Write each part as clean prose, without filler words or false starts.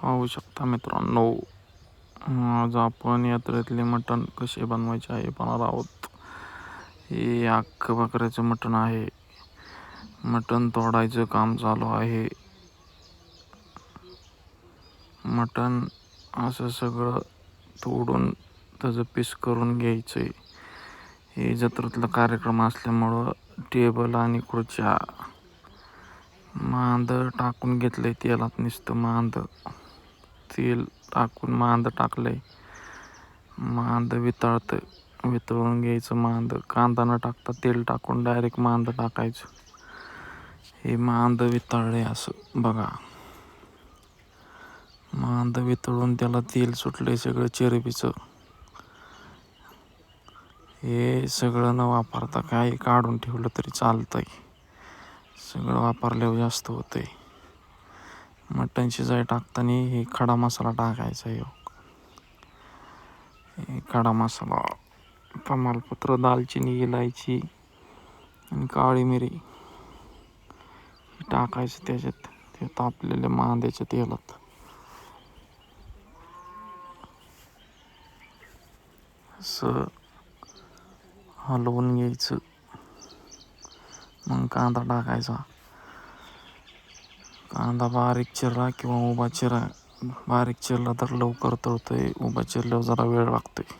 पाहू शकता मित्रांनो, आज आपण यात्रेतले मटण कसे बनवायचे आहे पाहणार आहोत. हे अख्खं बकऱ्याचं मटण आहे. मटण तोडायचं काम चालू आहे. मटण असं सगळं तोडून त्याचं पीस करून घ्यायचंय. हे जत्रेतला कार्यक्रम असल्यामुळं टेबल आणि खुर्च्या मांद टाकून घेतलंय तेलात. नुसतं मांद तेल टाकून मांद टाकलंय. मांद वितळून घ्यायचं. मांद कांदा न टाकता तेल टाकून डायरेक्ट मांद टाकायचं. हे मांद वितळले असं बघा. मांद वितळून त्याला तेल सुटलंय सगळं चरबीचं. हे सगळं न वापरता काही काढून ठेवलं तरी चालतंय. सगळं वापरल्यावर जास्त होतंय. मटण शिजाय टाकताना हे खडा मसाला टाकायचा. हे खडा मसाला, तमालपत्र, दालचिनी, इलायची आणि काळी मिरी टाकायचं त्याच्यात. ते तापलेल्या मांद्याच्या तेलात असं हलवून घ्यायचं. मग कांदा टाकायचा. कांदा बारीक चिरला किंवा उभा चिरा. बारीक चिरला तर लवकर तळतोय, उभा चिरल्यावर जरा वेळ लागतोय.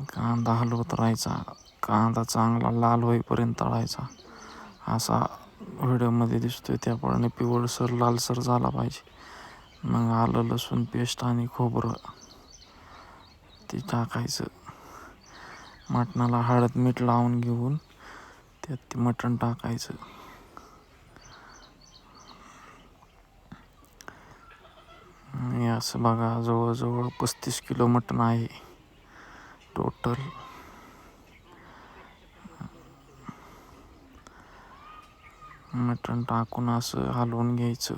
कांदा हलवत राहायचा. कांदा चांगला लाल होईपर्यंत तळायचा. असा व्हिडिओमध्ये दिसतोय त्याप्रमाणे पिवळसर लालसर झाला पाहिजे. मग आलं लसूण पेस्ट आणि खोबरं ते टाकायचं. मटणाला हळद मीठ लावून घेऊन त्यात ते मटण टाकायचं. हे असं बघा, जवळजवळ 35 किलो मटण आहे टोटल. मटण टाकून असं हलवून घ्यायचं.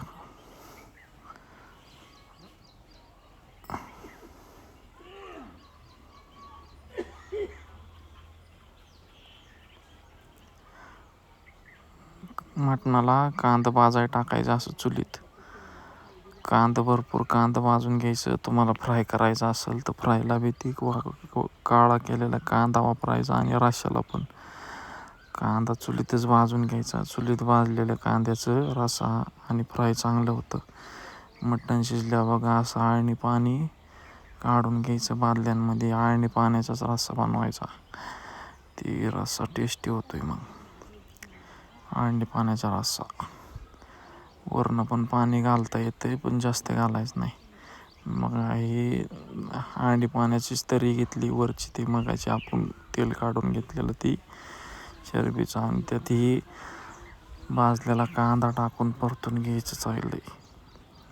मटणाला कांदा भाजाय टाकायचा असं चुलीत. भरपूर कांदा भाजून घ्यायचं. तुम्हाला फ्राय करायचा असेल तर फ्रायला बी ती काळा केलेला कांदा वापरायचा. आणि रश्श्याला पण कांदा चुलीतच भाजून घ्यायचा. चुलीत भाजलेल्या कांद्याचं रस्सा आणि फ्राय चांगलं होतं. मटण शिजल्या बघा असं आळणी पाणी काढून घ्यायचं बादल्यांमध्ये. आळणी पाण्याचाच रस्सा बनवायचा. ती रस्सा टेस्टी होतोय. मग आळणी पाण्याचा रस्सा. वरनं पण पाणी घालता येतंय पण जास्त घालायचं नाही. मग ही आळणी पाण्याचीच तरी घेतली वरची, ती मगाची आपण तेल काढून घेतलेलं ती चरबीचं. आणि त्यात ही भाजलेला कांदा टाकून परतून घ्यायचं चांगलं.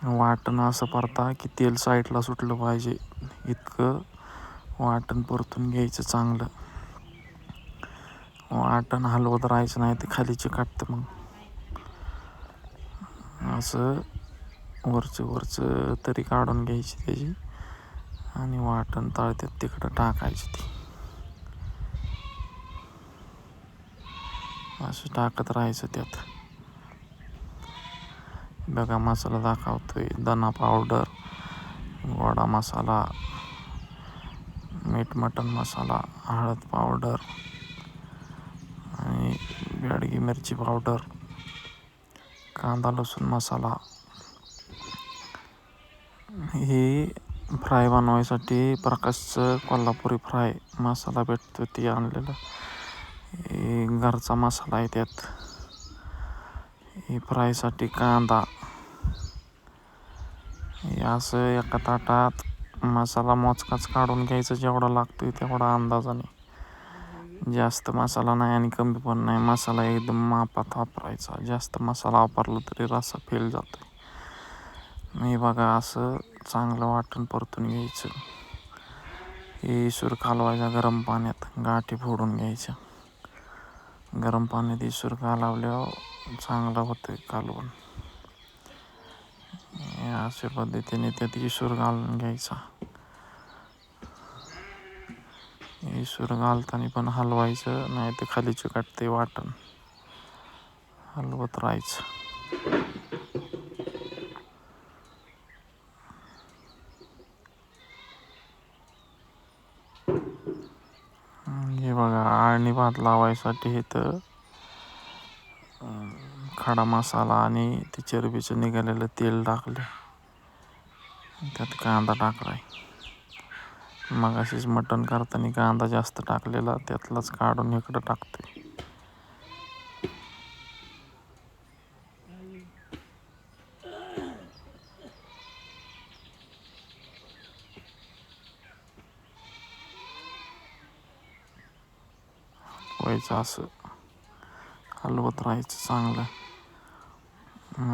वाटण असं परता की तेल साईडला सुटलं पाहिजे इतकं वाटण परतून घ्यायचं चांगलं. वाटण हलवत राहायचं नाही ते खाली चिकटतं. मग असं वरचं तरी काढून घ्यायची त्याची. आणि वाटण तळत्यात तिकडं टाकायची ती. असं टाकत राहायचं त्यात. बघा मसाला दाखवतोय. धना पावडर, गोडा मसाला, मीठ मटण मसाला, हळद पावडर आणि बेडगी मिरची पावडर, कांदा लसूण मसाला. ही फ्राय बनवायसाठी प्रकाशचं कोल्हापुरी फ्राय मसाला भेटतो ते आणलेला. घरचा मसाला आहे त्यात. ही फ्रायसाठी कांदा हे असं एका ताटात मसाला मोजकाच काढून घ्यायचा. जेवढा लागतोय तेवढा अंदाजाने. जास्त मसाला नाही आणि कमी पण नाही. मसाला एकदम मापात वापरायचा. जास्त मसाला वापरला तरी रस्सा फेल जातोय. मी बघा असं चांगलं वाटण परतून घ्यायचं. हे इसूर कालवायचा गरम पाण्यात. गाठी फोडून घ्यायच्या. गरम पाण्यात इसूर कालवल्यावर चांगलं होतं कालवण. अशा पद्धतीने त्यात इसूर घालून घ्यायचा. इसूर घालताना पण हलवायचं नाही तर खाली चिकटते वाटण. हलवत राहायचं. भात लावायसाठी इथं खडा मसाला आणि ते चरबीचं निघालेलं तेल टाकले. त्यात कांदा टाकलाय. मग अशीच मटण करताना कांदा जास्त टाकलेला त्यातलाच काढून इकडं टाकतोय. व्हायचं असं हलवत राहायचं चांगलं.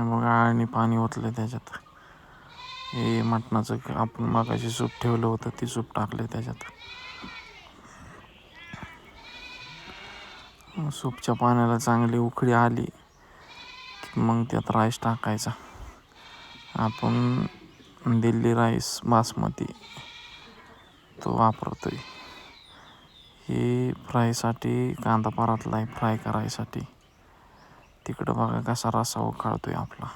बघा आणि पाणी ओतलं त्याच्यात. हे मटणाचं आपण मगाशी सूप ठेवलं होतं ती सूप टाकले त्याच्यात. सूपच्या पाण्याला चांगली उकळी आली की मग त्यात राईस टाकायचा. आपण दिल्ली राईस बासमती तो वापरतोय. हे फ्रायसाठी कांदा परतलाय फ्राय करायसाठी. तिकडं बघा कसा रस्सा उकळतोय आपला.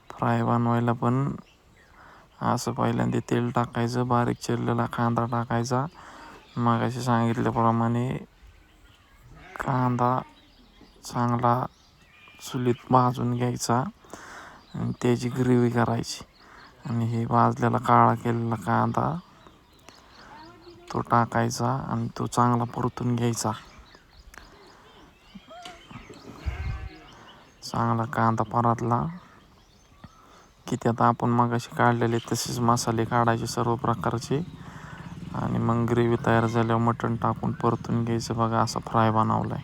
फ्राय बनवायला पण असं पहिल्यांदा तेल टाकायचं, बारीक चिरलेला कांदा टाकायचा. मगाशी सांगितल्याप्रमाणे कांदा चांगला चुलीत भाजून घ्यायचा आणि त्याची ग्रेव्ही करायची. आणि हे भाजलेला काळा केलेला कांदा तो टाकायचा आणि तो चांगला परतून घ्यायचा. चांगला कांदा परतला की त्यात आपण मगाशी काढलेले तसेच मसाले काढायचे सर्व प्रकारचे आणि मग ग्रेव्ही तयार झाल्यावर मटण टाकून परतून घ्यायचं. बघा असं फ्राय बनवलाय.